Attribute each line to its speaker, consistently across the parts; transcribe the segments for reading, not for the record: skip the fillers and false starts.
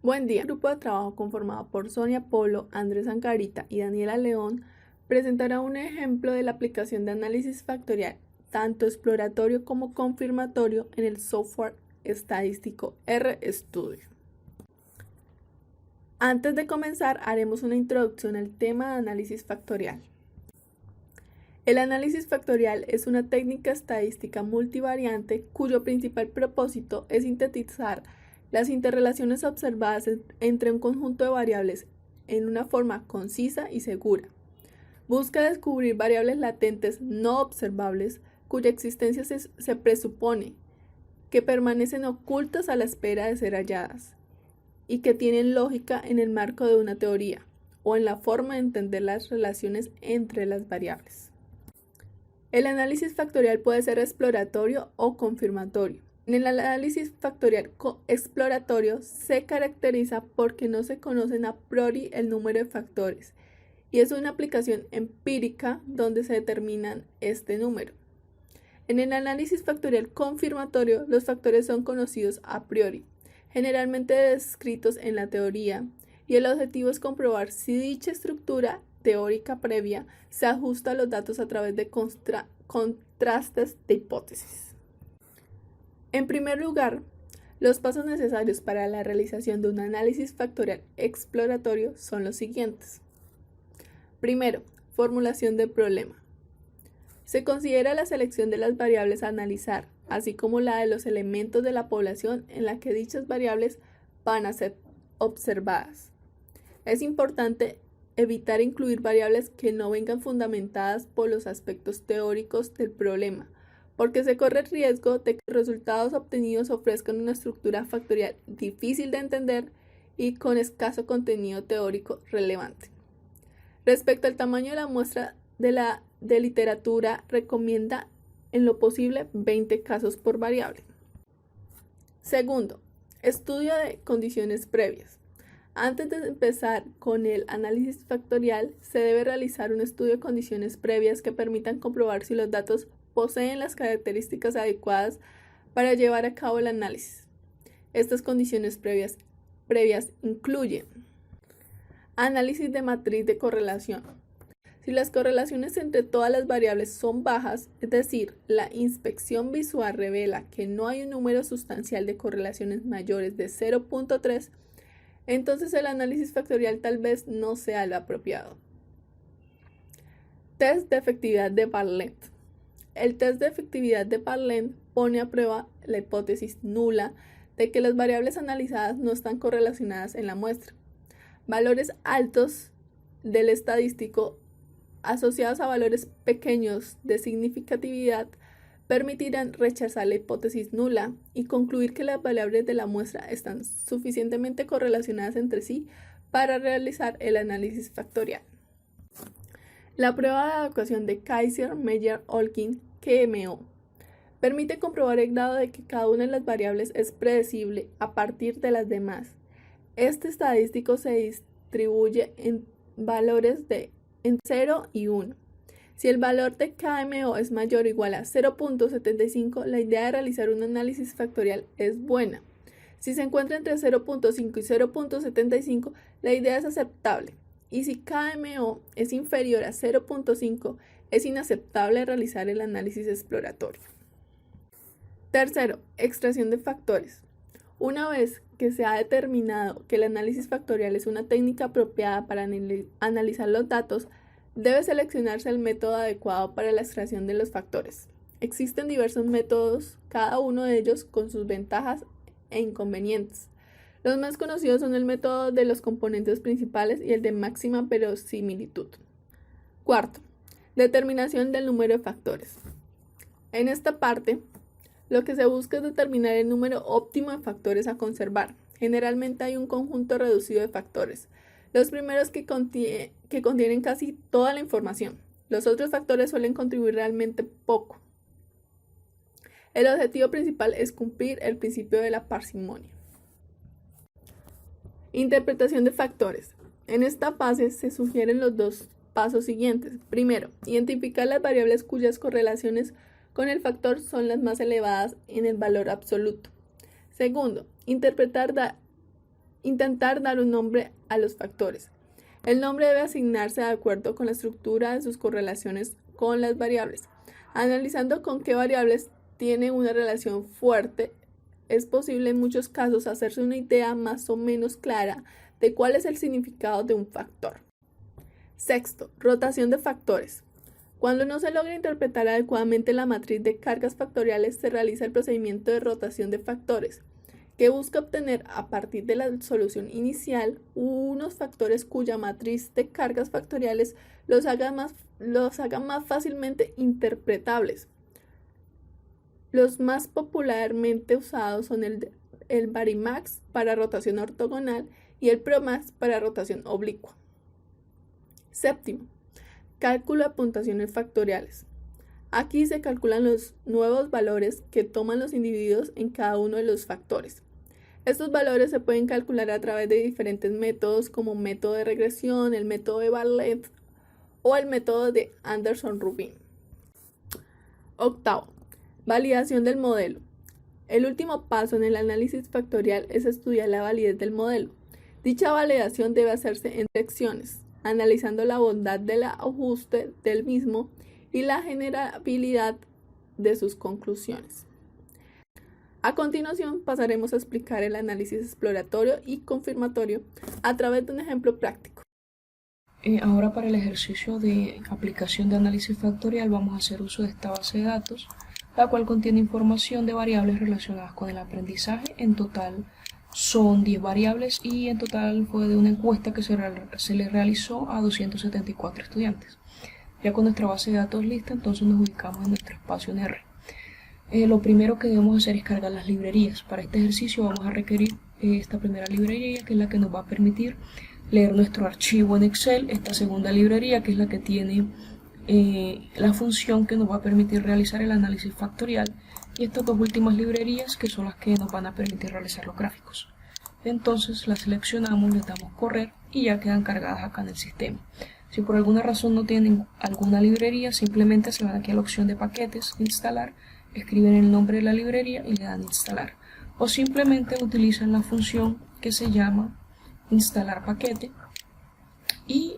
Speaker 1: Buen día. El grupo de trabajo conformado por Sonia Polo, Andrés Angarita y Daniela León presentará un ejemplo de la aplicación de análisis factorial, tanto exploratorio como confirmatorio, en el software estadístico RStudio. Antes de comenzar, haremos una introducción al tema de análisis factorial. El análisis factorial es una técnica estadística multivariante cuyo principal propósito es sintetizar las interrelaciones observadas entre un conjunto de variables en una forma concisa y segura. Busca descubrir variables latentes no observables cuya existencia se presupone que permanecen ocultas a la espera de ser halladas y que tienen lógica en el marco de una teoría o en la forma de entender las relaciones entre las variables. El análisis factorial puede ser exploratorio o confirmatorio. En el análisis factorial exploratorio se caracteriza porque no se conocen a priori el número de factores y es una aplicación empírica donde se determinan este número. En el análisis factorial confirmatorio, los factores son conocidos a priori, generalmente descritos en la teoría, y el objetivo es comprobar si dicha estructura teórica previa se ajusta a los datos a través de contrastes de hipótesis. En primer lugar, los pasos necesarios para la realización de un análisis factorial exploratorio son los siguientes. Primero, formulación del problema. Se considera la selección de las variables a analizar, así como la de los elementos de la población en la que dichas variables van a ser observadas. Es importante evitar incluir variables que no vengan fundamentadas por los aspectos teóricos del problema, porque se corre el riesgo de que los resultados obtenidos ofrezcan una estructura factorial difícil de entender y con escaso contenido teórico relevante. Respecto al tamaño de la muestra de literatura, recomienda en lo posible 20 casos por variable. Segundo, estudio de condiciones previas. Antes de empezar con el análisis factorial, se debe realizar un estudio de condiciones previas que permitan comprobar si los datos poseen las características adecuadas para llevar a cabo el análisis. Estas condiciones previas incluyen análisis de matriz de correlación. Si las correlaciones entre todas las variables son bajas, es decir, la inspección visual revela que no hay un número sustancial de correlaciones mayores de 0.3, entonces el análisis factorial tal vez no sea el apropiado. Test de efectividad de Bartlett. El test de efectividad de Bartlett pone a prueba la hipótesis nula de que las variables analizadas no están correlacionadas en la muestra. Valores altos del estadístico asociados a valores pequeños de significatividad permitirán rechazar la hipótesis nula y concluir que las variables de la muestra están suficientemente correlacionadas entre sí para realizar el análisis factorial. La prueba de adecuación de Kaiser-Meyer-Olkin (KMO) permite comprobar el grado de que cada una de las variables es predecible a partir de las demás. Este estadístico se distribuye en valores de 0 y 1. Si el valor de KMO es mayor o igual a 0.75, la idea de realizar un análisis factorial es buena. Si se encuentra entre 0.5 y 0.75, la idea es aceptable. Y si KMO es inferior a 0.5, es inaceptable realizar el análisis exploratorio. Tercero, extracción de factores. Una vez que se ha determinado que el análisis factorial es una técnica apropiada para analizar los datos, debe seleccionarse el método adecuado para la extracción de los factores. Existen diversos métodos, cada uno de ellos con sus ventajas e inconvenientes. Los más conocidos son el método de los componentes principales y el de máxima verosimilitud. Cuarto, determinación del número de factores. En esta parte, lo que se busca es determinar el número óptimo de factores a conservar. Generalmente hay un conjunto reducido de factores. Los primeros que contienen casi toda la información. Los otros factores suelen contribuir realmente poco. El objetivo principal es cumplir el principio de la parsimonia. Interpretación de factores. En esta fase se sugieren los dos pasos siguientes. Primero, identificar las variables cuyas correlaciones con el factor son las más elevadas en el valor absoluto. Segundo, interpretar Intentar dar un nombre a los factores. El nombre debe asignarse de acuerdo con la estructura de sus correlaciones con las variables. Analizando con qué variables tiene una relación fuerte, es posible en muchos casos hacerse una idea más o menos clara de cuál es el significado de un factor. Sexto, rotación de factores. Cuando no se logra interpretar adecuadamente la matriz de cargas factoriales, se realiza el procedimiento de rotación de factores, que busca obtener a partir de la solución inicial unos factores cuya matriz de cargas factoriales los haga más fácilmente interpretables. Los más popularmente usados son el Varimax para rotación ortogonal y el Promax para rotación oblicua. Séptimo, cálculo de puntuaciones factoriales. Aquí se calculan los nuevos valores que toman los individuos en cada uno de los factores. Estos valores se pueden calcular a través de diferentes métodos como método de regresión, el método de Bartlett o el método de Anderson-Rubin. Octavo, validación del modelo. El último paso en el análisis factorial es estudiar la validez del modelo. Dicha validación debe hacerse en secciones, analizando la bondad del ajuste del mismo y la generabilidad de sus conclusiones. A continuación pasaremos a explicar el análisis exploratorio y confirmatorio a través de un ejemplo práctico.
Speaker 2: Ahora para el ejercicio de aplicación de análisis factorial vamos a hacer uso de esta base de datos, la cual contiene información de variables relacionadas con el aprendizaje. En total son 10 variables y en total fue de una encuesta que se le realizó a 274 estudiantes. Ya con nuestra base de datos lista, entonces nos ubicamos en nuestro espacio en R. Lo primero que debemos hacer es cargar las librerías. Para este ejercicio vamos a requerir esta primera librería, que es la que nos va a permitir leer nuestro archivo en Excel, esta segunda librería, que es la que tiene la función que nos va a permitir realizar el análisis factorial, y estas dos últimas librerías que son las que nos van a permitir realizar los gráficos. Entonces las seleccionamos, les damos correr y ya quedan cargadas acá en el sistema. Si por alguna razón no tienen alguna librería, simplemente se van aquí a la opción de paquetes, instalar, escriben el nombre de la librería y le dan instalar, o simplemente utilizan la función que se llama instalar paquete y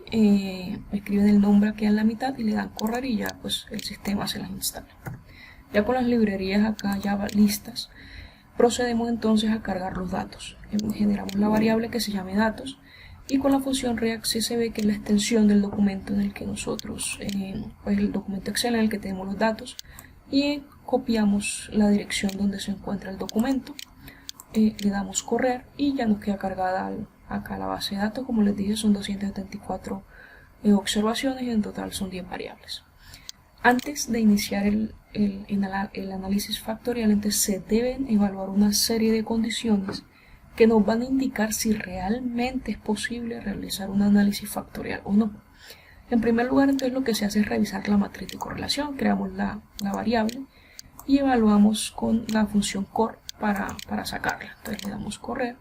Speaker 2: escriben el nombre aquí en la mitad y le dan correr y ya pues el sistema se las instala. Ya con las librerías acá ya listas, procedemos entonces a cargar los datos. Generamos la variable que se llame datos y con la función react-csv, que es la extensión del documento en el que nosotros, pues el documento Excel en el que tenemos los datos, y copiamos la dirección donde se encuentra el documento, le damos correr y ya nos queda cargada acá la base de datos. Como les dije, son 274 observaciones y en total son 10 variables. Antes de iniciar el análisis factorial, entonces se deben evaluar una serie de condiciones que nos van a indicar si realmente es posible realizar un análisis factorial o no. En primer lugar, entonces lo que se hace es revisar la matriz de correlación. Creamos la variable y evaluamos con la función core para sacarla. Entonces le damos correr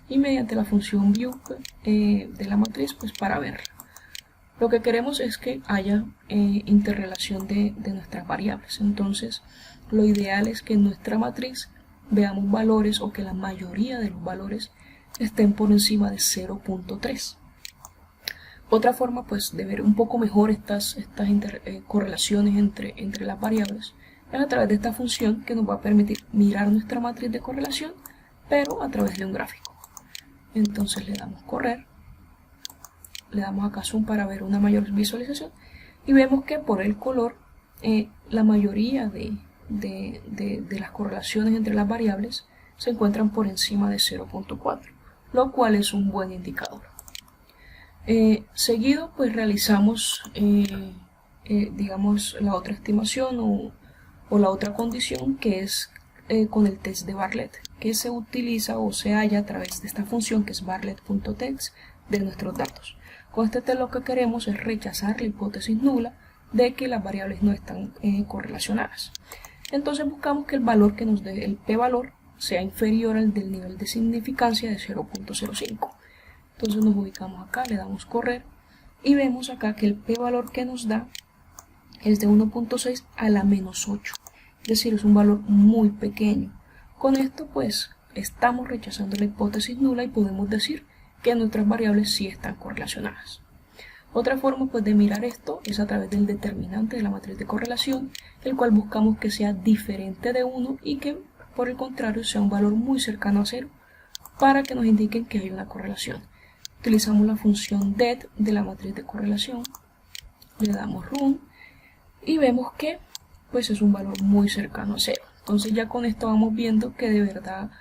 Speaker 2: y mediante la función view de la matriz, pues para verla. Lo que queremos es que haya interrelación de nuestras variables. Entonces lo ideal es que en nuestra matriz veamos valores, o que la mayoría de los valores estén por encima de 0.3. Otra forma pues de ver un poco mejor estas correlaciones entre las variables es a través de esta función, que nos va a permitir mirar nuestra matriz de correlación pero a través de un gráfico. Entonces le damos correr, le damos acá zoom para ver una mayor visualización y vemos que por el color la mayoría de las correlaciones entre las variables se encuentran por encima de 0.4, lo cual es un buen indicador. Seguido pues realizamos digamos la otra estimación o la otra condición, que es con el test de Bartlett, que se utiliza o se halla a través de esta función que es bartlett.test de nuestros datos. Con este test lo que queremos es rechazar la hipótesis nula de que las variables no están correlacionadas. Entonces buscamos que el valor que nos dé el p-valor sea inferior al del nivel de significancia de 0.05. Entonces nos ubicamos acá, le damos correr y vemos acá que el p-valor que nos da es de 1.6 a la menos 8, es decir, es un valor muy pequeño. Con esto pues estamos rechazando la hipótesis nula y podemos decir que nuestras variables sí están correlacionadas. Otra forma pues de mirar esto es a través del determinante de la matriz de correlación, el cual buscamos que sea diferente de 1 y que por el contrario sea un valor muy cercano a 0 para que nos indiquen que hay una correlación. Utilizamos la función det de la matriz de correlación, le damos run y vemos que pues es un valor muy cercano a 0. Entonces ya con esto vamos viendo que de verdad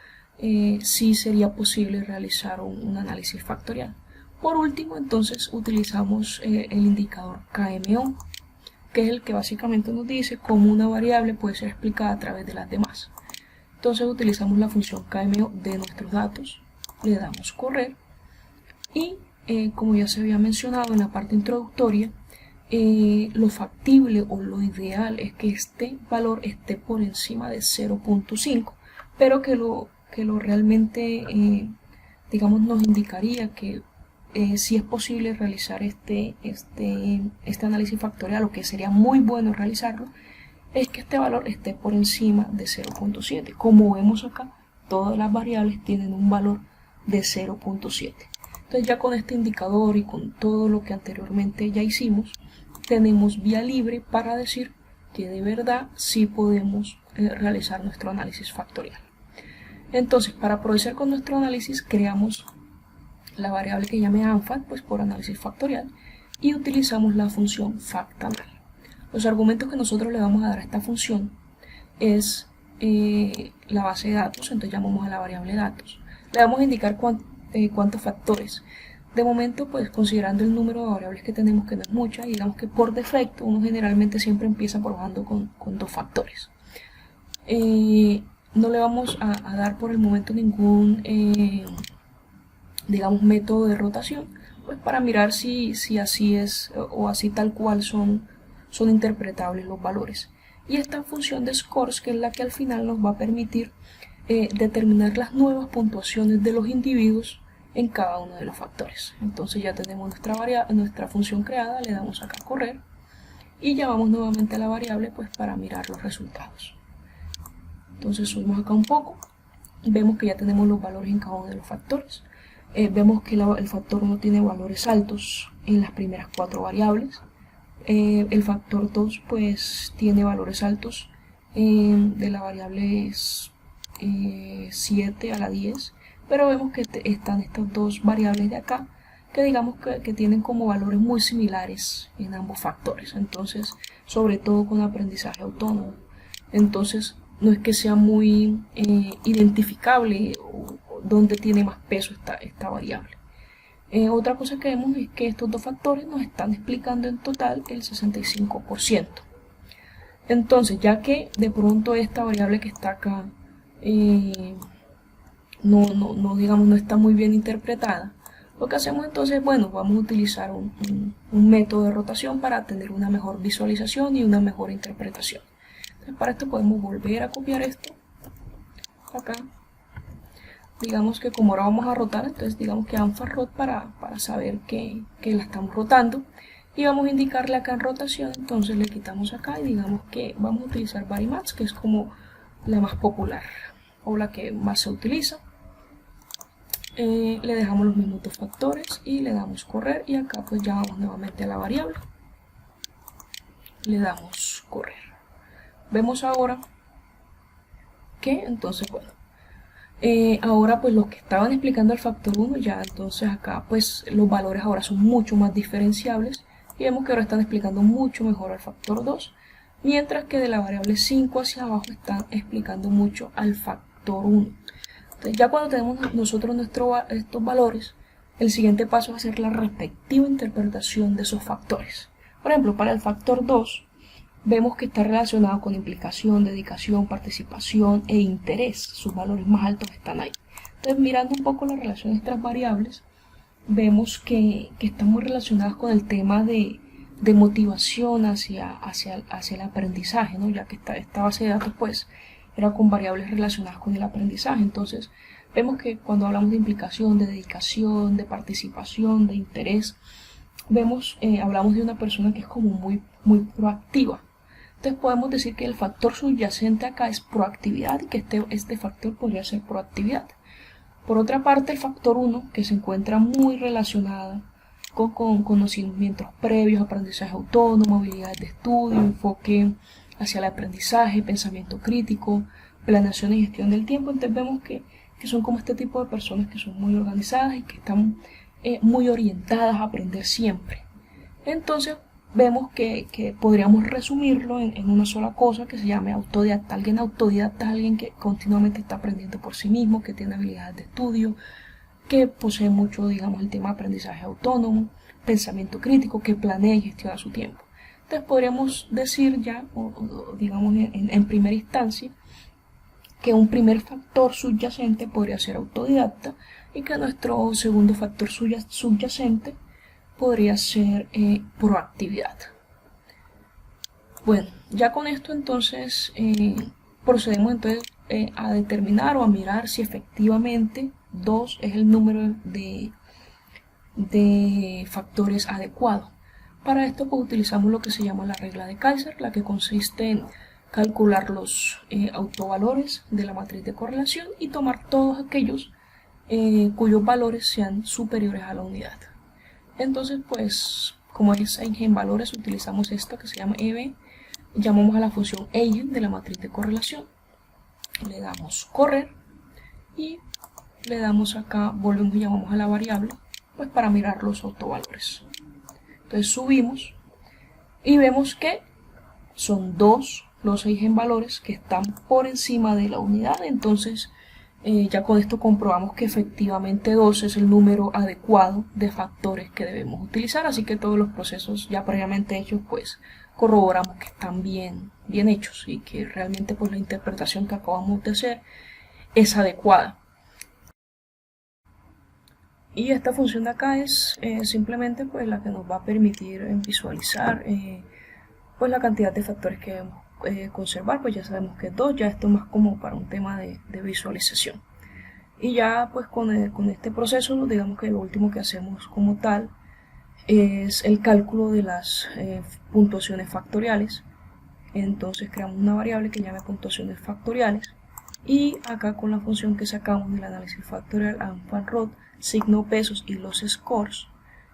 Speaker 2: sí sería posible realizar un análisis factorial. Por último, entonces utilizamos el indicador KMO, que es el que básicamente nos dice cómo una variable puede ser explicada a través de las demás. Entonces utilizamos la función KMO de nuestros datos, le damos correr y como ya se había mencionado en la parte introductoria, lo factible o lo ideal es que este valor esté por encima de 0.5, pero que lo realmente digamos nos indicaría que si es posible realizar este análisis factorial, o que sería muy bueno realizarlo, es que este valor esté por encima de 0.7. Como vemos acá, todas las variables tienen un valor de 0.7. Entonces ya con este indicador y con todo lo que anteriormente ya hicimos, tenemos vía libre para decir que de verdad sí podemos realizar nuestro análisis factorial. Entonces, para proceder con nuestro análisis, creamos la variable que llame ANFAD, pues por análisis factorial, y utilizamos la función factanal. Los argumentos que nosotros le vamos a dar a esta función es la base de datos, entonces llamamos a la variable datos. Le vamos a indicar cuántos factores. De momento, pues considerando el número de variables que tenemos, que no es mucha, digamos que por defecto uno generalmente siempre empieza probando con 2 factores. No le vamos a dar por el momento ningún digamos método de rotación, pues para mirar si así es o así tal cual son interpretables los valores. Y esta función de scores, que es la que al final nos va a permitir determinar las nuevas puntuaciones de los individuos en cada uno de los factores. Entonces ya tenemos nuestra función creada, le damos acá a correr y llamamos nuevamente a la variable pues para mirar los resultados. Entonces subimos acá un poco, vemos que ya tenemos los valores en cada uno de los factores. Vemos que el factor 1 tiene valores altos en las primeras 4 variables. El factor 2 pues tiene valores altos de la variable 7 a la 10, pero vemos que están estas 2 variables de acá que digamos que tienen como valores muy similares en ambos factores, entonces sobre todo con aprendizaje autónomo. Entonces no es que sea muy identificable donde tiene más peso esta variable. Otra cosa que vemos es que estos 2 factores nos están explicando en total el 65%. Entonces, ya que de pronto esta variable que está acá no está muy bien interpretada, lo que hacemos entonces, bueno, vamos a utilizar un método de rotación para tener una mejor visualización y una mejor interpretación. Entonces, para esto podemos volver a copiar esto acá. Digamos que como ahora vamos a rotar, entonces digamos que ANFAROT para saber que la estamos rotando, y vamos a indicarle acá en rotación. Entonces le quitamos acá y digamos que vamos a utilizar Varimax, que es como la más popular o la que más se utiliza. Le dejamos los mismos 2 factores y le damos correr, y acá pues ya vamos nuevamente a la variable, le damos correr. Vemos ahora que entonces bueno, ahora pues los que estaban explicando el factor 1 ya, entonces acá pues los valores ahora son mucho más diferenciables, y vemos que ahora están explicando mucho mejor al factor 2, mientras que de la variable 5 hacia abajo están explicando mucho al factor 1. Entonces ya cuando tenemos nosotros estos valores, el siguiente paso es hacer la respectiva interpretación de esos factores. Por ejemplo, para el factor 2 vemos que está relacionado con implicación, dedicación, participación e interés. Sus valores más altos están ahí. Entonces, mirando un poco la relación de estas variables, vemos que están muy relacionadas con el tema de motivación hacia el aprendizaje, ¿no? Ya que esta base de datos pues era con variables relacionadas con el aprendizaje. Entonces, vemos que cuando hablamos de implicación, de dedicación, de participación, de interés, hablamos de una persona que es como muy proactiva. Entonces podemos decir que el factor subyacente acá es proactividad y que este factor podría ser proactividad. Por otra parte, el factor 1, que se encuentra muy relacionado con conocimientos previos, aprendizaje autónomo, habilidades de estudio, enfoque hacia el aprendizaje, pensamiento crítico, planeación y gestión del tiempo. Entonces vemos que son como este tipo de personas que son muy organizadas y que están muy orientadas a aprender siempre. Entonces vemos que podríamos resumirlo en una sola cosa que se llame autodidacta. Alguien autodidacta es alguien que continuamente está aprendiendo por sí mismo, que tiene habilidades de estudio, que posee mucho, digamos, el tema de aprendizaje autónomo, pensamiento crítico, que planea y gestiona su tiempo. Entonces podríamos decir ya, digamos en primera instancia, que un primer factor subyacente podría ser autodidacta y que nuestro segundo factor subyacente podría ser proactividad. Bueno, ya con esto entonces procedemos entonces a determinar o a mirar si efectivamente 2 es el número de factores adecuado. Para esto pues utilizamos lo que se llama la regla de Kaiser, la que consiste en calcular los autovalores de la matriz de correlación y tomar todos aquellos cuyos valores sean superiores a la unidad. Entonces pues como es eigenvalores utilizamos esta que se llama EB, llamamos a la función eigen de la matriz de correlación, le damos correr y le damos acá, volvemos y llamamos a la variable pues para mirar los autovalores. Entonces subimos y vemos que son 2 los eigenvalores que están por encima de la unidad. Entonces ya con esto comprobamos que efectivamente 2 es el número adecuado de factores que debemos utilizar, así que todos los procesos ya previamente hechos pues corroboramos que están bien hechos y que realmente pues la interpretación que acabamos de hacer es adecuada. Y esta función de acá es simplemente pues la que nos va a permitir visualizar pues la cantidad de factores que debemos conservar. Pues ya sabemos que es 2, ya esto más como para un tema de visualización. Y ya pues con este proceso digamos que lo último que hacemos como tal es el cálculo de las puntuaciones factoriales. Entonces creamos una variable que llame puntuaciones factoriales y acá con la función que sacamos del análisis factorial ANFANROD, signo pesos y los scores,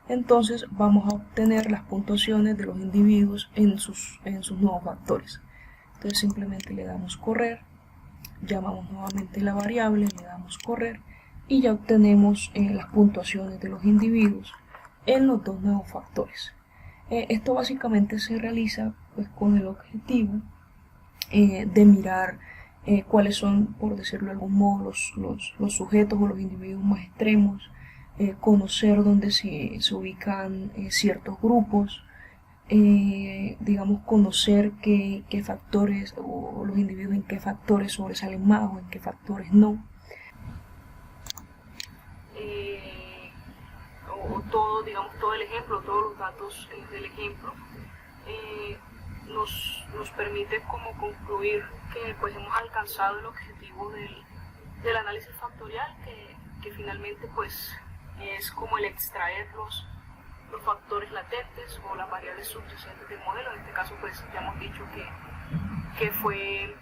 Speaker 2: entonces vamos a obtener las puntuaciones de los individuos en sus nuevos factores. Entonces simplemente le damos correr, llamamos nuevamente la variable, le damos correr y ya obtenemos las puntuaciones de los individuos en los 2 nuevos factores. Esto básicamente se realiza pues con el objetivo de mirar cuáles son, por decirlo de algún modo, los sujetos o los individuos más extremos, conocer dónde se ubican ciertos grupos, digamos conocer qué factores o los individuos en qué factores sobresalen más o en qué factores no. O todo, digamos, todo el ejemplo, todos los datos del ejemplo nos permite como concluir que pues hemos alcanzado el objetivo del análisis factorial, que finalmente pues es como el extraer los factores latentes o las variables subyacentes del modelo. En este caso pues ya hemos dicho que fue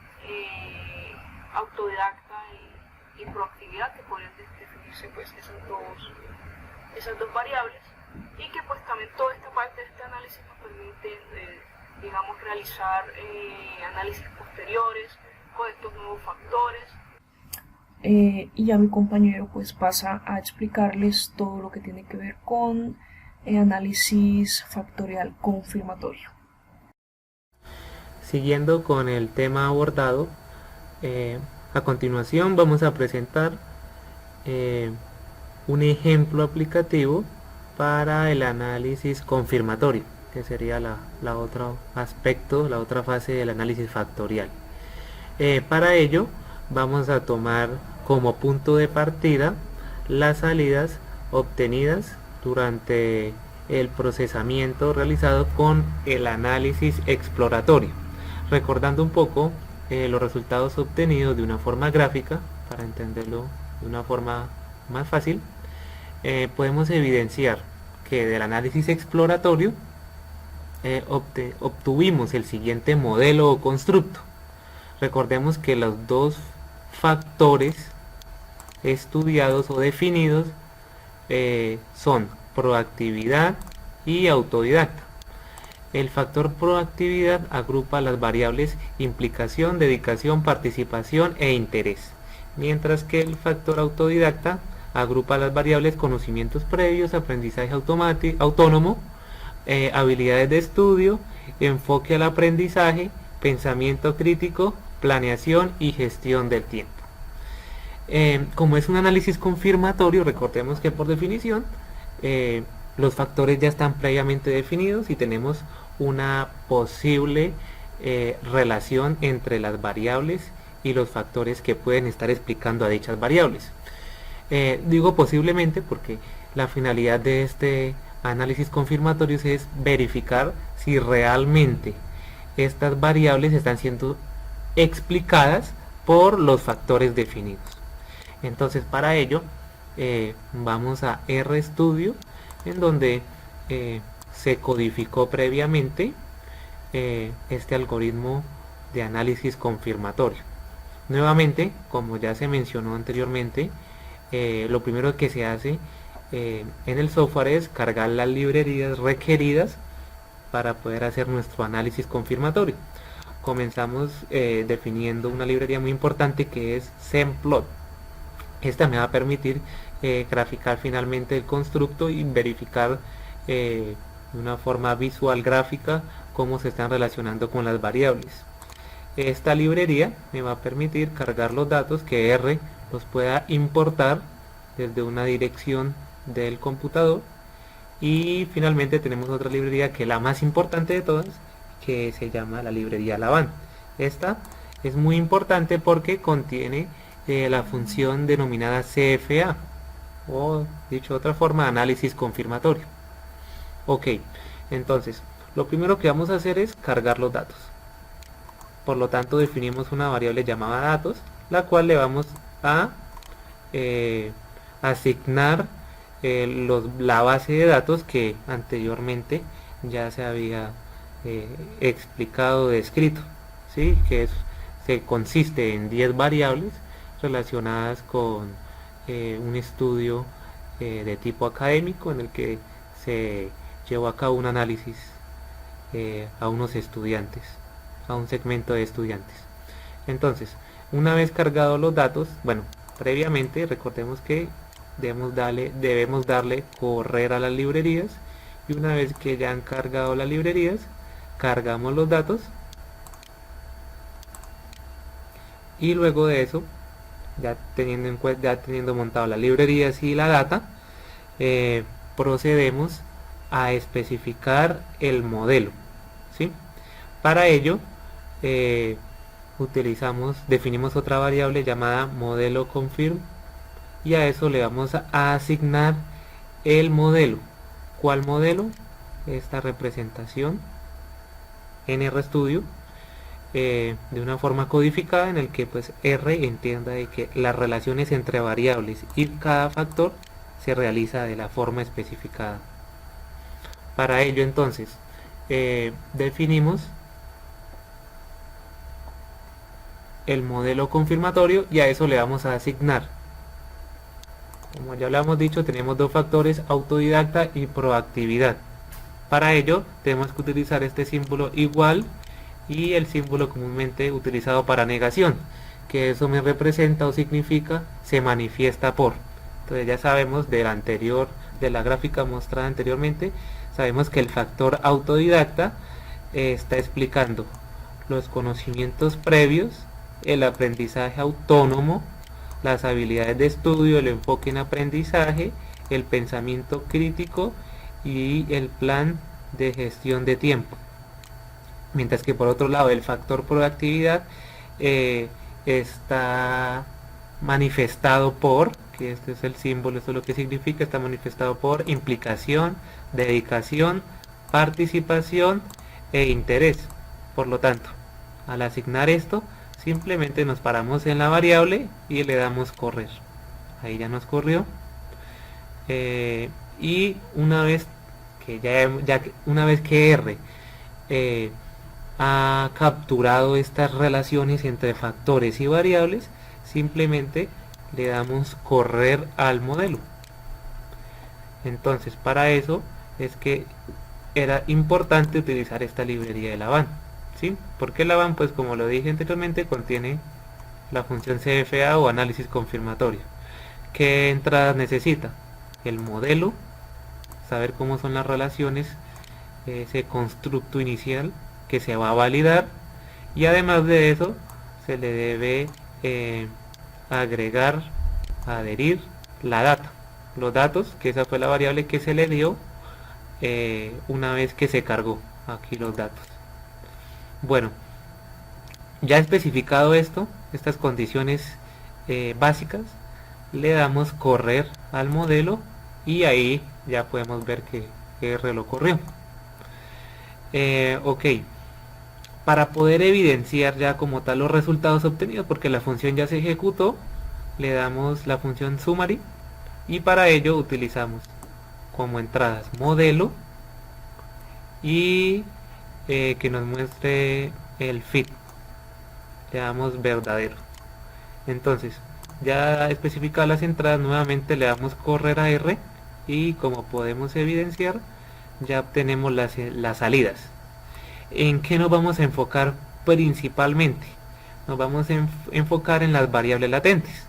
Speaker 2: autodidacta y proactividad, que podrían definirse pues esas dos variables, y que pues también toda esta parte de este análisis nos permite digamos realizar análisis posteriores con estos nuevos factores. Y ya mi compañero pues pasa a explicarles todo lo que tiene que ver con análisis factorial confirmatorio.
Speaker 3: Siguiendo con el tema abordado, a continuación vamos a presentar un ejemplo aplicativo para el análisis confirmatorio, que sería la otra aspecto, la otra fase del análisis factorial. Para ello vamos a tomar como punto de partida las salidas obtenidas durante el procesamiento realizado con el análisis exploratorio, recordando un poco los resultados obtenidos de una forma gráfica para entenderlo de una forma más fácil. Podemos evidenciar que del análisis exploratorio obtuvimos el siguiente modelo o constructo. Recordemos que los dos factores estudiados o definidos son proactividad y autodidacta. El factor proactividad agrupa las variables implicación, dedicación, participación e interés, mientras que el factor autodidacta agrupa las variables conocimientos previos, aprendizaje autónomo, habilidades de estudio, enfoque al aprendizaje, pensamiento crítico, planeación y gestión del tiempo. Como es un análisis confirmatorio, recordemos que por definición los factores ya están previamente definidos y tenemos una posible relación entre las variables y los factores que pueden estar explicando a dichas variables. Digo posiblemente porque la finalidad de este análisis confirmatorio es verificar si realmente estas variables están siendo explicadas por los factores definidos. Entonces, para ello vamos a RStudio, en donde se codificó previamente este algoritmo de análisis confirmatorio. Nuevamente, como ya se mencionó anteriormente, lo primero que se hace en el software es cargar las librerías requeridas para poder hacer nuestro análisis confirmatorio. Comenzamos definiendo una librería muy importante que es semplot. Esta me va a permitir graficar finalmente el constructo y verificar de una forma visual gráfica cómo se están relacionando con las variables. Esta librería me va a permitir cargar los datos que R los pueda importar desde una dirección del computador, y finalmente tenemos otra librería que es la más importante de todas, que se llama la librería Lavand. Esta es muy importante porque contiene la función denominada CFA, o dicho de otra forma, análisis confirmatorio. Ok, entonces lo primero que vamos a hacer es cargar los datos. Por lo tanto, definimos una variable llamada datos, la cual le vamos a asignar la base de datos que anteriormente ya se había explicado, descrito, ¿sí? Que consiste en 10 variables relacionadas con un estudio de tipo académico, en el que se llevó a cabo un análisis a unos estudiantes, a un segmento de estudiantes. Entonces, una vez cargados los datos, bueno, previamente recordemos que debemos darle correr a las librerías, y una vez que ya han cargado las librerías, cargamos los datos, y luego de eso, ya teniendo montado las librerías y la data, procedemos a especificar el modelo, ¿sí? Para ello definimos otra variable llamada modelo confirm, y a eso le vamos a asignar el modelo. ¿Cuál modelo? Esta representación en RStudio de una forma codificada, en el que pues R entienda de que las relaciones entre variables y cada factor se realiza de la forma especificada. Para ello, entonces, definimos el modelo confirmatorio, y a eso le vamos a asignar, como ya lo hemos dicho, tenemos dos factores, autodidacta y proactividad. Para ello tenemos que utilizar este símbolo igual y el símbolo comúnmente utilizado para negación, que eso me representa o significa se manifiesta por. Entonces ya sabemos de la gráfica mostrada anteriormente, sabemos que el factor autodidacta está explicando los conocimientos previos, el aprendizaje autónomo, las habilidades de estudio, el enfoque en aprendizaje, el pensamiento crítico y el plan de gestión de tiempo. Mientras que por otro lado el factor proactividad está manifestado por, que este es el símbolo, esto es lo que significa, está manifestado por implicación, dedicación, participación e interés. Por lo tanto, al asignar esto, simplemente nos paramos en la variable y le damos correr. Ahí ya nos corrió. Y una vez que R eh, ha capturado estas relaciones entre factores y variables, simplemente le damos correr al modelo. Entonces, para eso es que era importante utilizar esta librería de Lavaan, ¿sí? Porque Lavaan, pues como lo dije anteriormente, contiene la función CFA o análisis confirmatorio. ¿Qué entradas necesita? El modelo, saber cómo son las relaciones, ese constructo inicial que se va a validar, y además de eso se le debe agregar, adherir la data, los datos, que esa fue la variable que se le dio una vez que se cargó aquí los datos. Bueno, ya especificado esto, estas condiciones básicas, le damos correr al modelo y ahí ya podemos ver que R lo corrió. Ok, para poder evidenciar ya como tal los resultados obtenidos, porque la función ya se ejecutó, le damos la función summary y para ello utilizamos como entradas modelo y que nos muestre el fit, le damos verdadero. Entonces ya especificadas las entradas, nuevamente le damos correr a R y como podemos evidenciar ya obtenemos las salidas. ¿En qué nos vamos a enfocar principalmente? Nos vamos a enfocar en las variables latentes.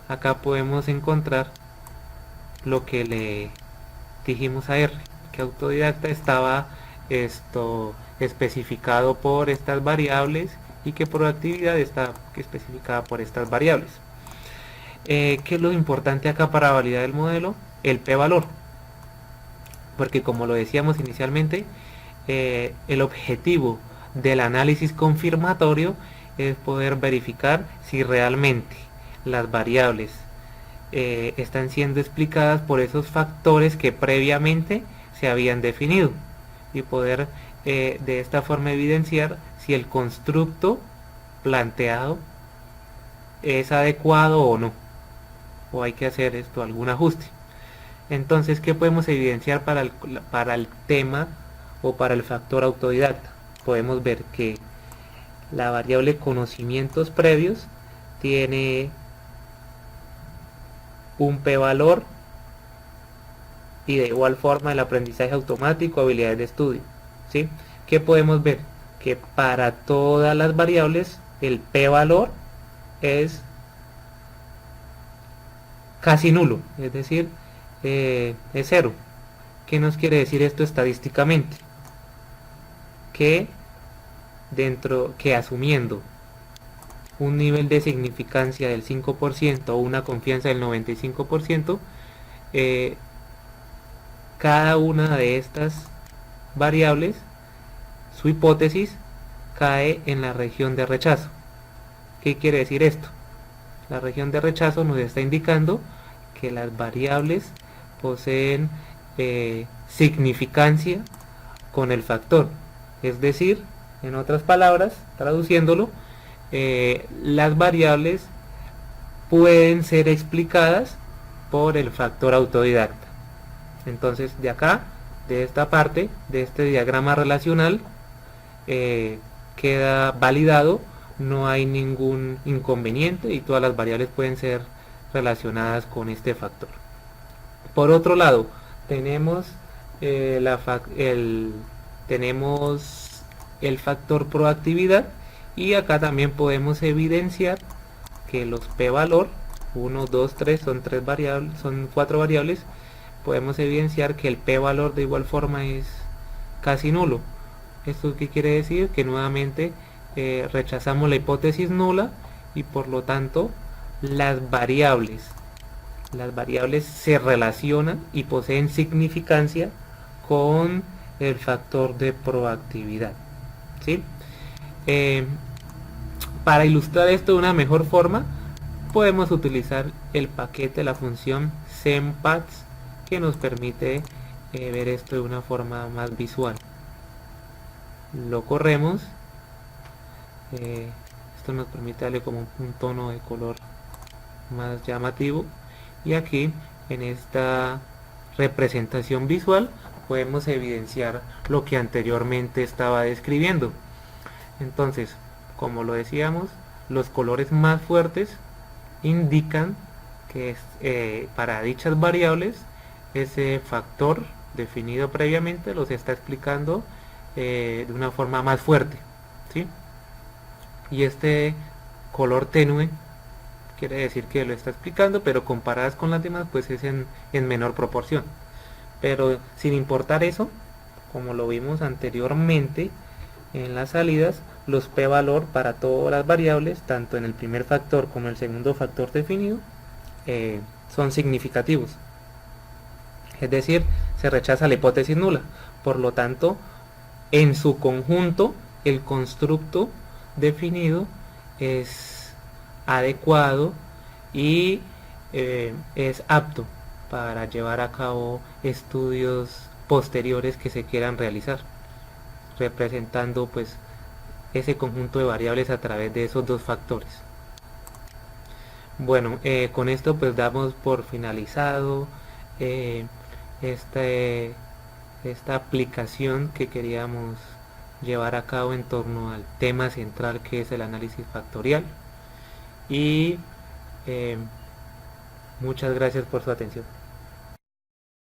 Speaker 3: Acá podemos encontrar lo que le dijimos a R, que autodidacta estaba especificado por estas variables y que proactividad está especificada por estas variables. ¿Qué es lo importante acá para validar el modelo? El p-valor, porque como lo decíamos inicialmente, el objetivo del análisis confirmatorio es poder verificar si realmente las variables están siendo explicadas por esos factores que previamente se habían definido y poder de esta forma evidenciar si el constructo planteado es adecuado o no, o hay que hacer algún ajuste. Entonces, ¿qué podemos evidenciar para el tema o para el factor autodidacta? Podemos ver que la variable conocimientos previos tiene un p-valor y de igual forma el aprendizaje automático, habilidades de estudio, ¿sí? ¿Qué podemos ver? Que para todas las variables el p-valor es casi nulo, es decir, es cero. ¿Qué nos quiere decir esto estadísticamente? Que asumiendo un nivel de significancia del 5% o una confianza del 95%, cada una de estas variables, su hipótesis cae en la región de rechazo. ¿Qué quiere decir esto? La región de rechazo nos está indicando que las variables poseen significancia con el factor, es decir, en otras palabras, traduciéndolo, las variables pueden ser explicadas por el factor autodidacta. Entonces, de acá, de esta parte, de este diagrama relacional, queda validado, no hay ningún inconveniente y todas las variables pueden ser relacionadas con este factor. Por otro lado, tenemos tenemos el factor proactividad y acá también podemos evidenciar que los p-valor 1, 2, 3 son 4 variables. Podemos evidenciar que el p-valor de igual forma es casi nulo. ¿Esto qué quiere decir? Que nuevamente rechazamos la hipótesis nula y por lo tanto las variables se relacionan y poseen significancia con el factor de proactividad, ¿sí? Para ilustrar esto de una mejor forma, podemos utilizar el paquete, la función SEMPATS, que nos permite ver esto de una forma más visual. Lo corremos, esto nos permite darle como un tono de color más llamativo y aquí en esta representación visual podemos evidenciar lo que anteriormente estaba describiendo. Entonces, como lo decíamos, los colores más fuertes indican que para dichas variables ese factor definido previamente los está explicando de una forma más fuerte, ¿sí? Y este color tenue quiere decir que lo está explicando, pero comparadas con las demás pues es en menor proporción. Pero sin importar eso, como lo vimos anteriormente en las salidas, los p-valor para todas las variables, tanto en el primer factor como en el segundo factor definido, son significativos. Es decir, se rechaza la hipótesis nula. Por lo tanto, en su conjunto, el constructo definido es adecuado y es apto para llevar a cabo estudios posteriores que se quieran realizar, representando pues ese conjunto de variables a través de esos dos factores. Bueno, con esto pues damos por finalizado esta aplicación que queríamos llevar a cabo en torno al tema central que es el análisis factorial, y muchas gracias por su atención.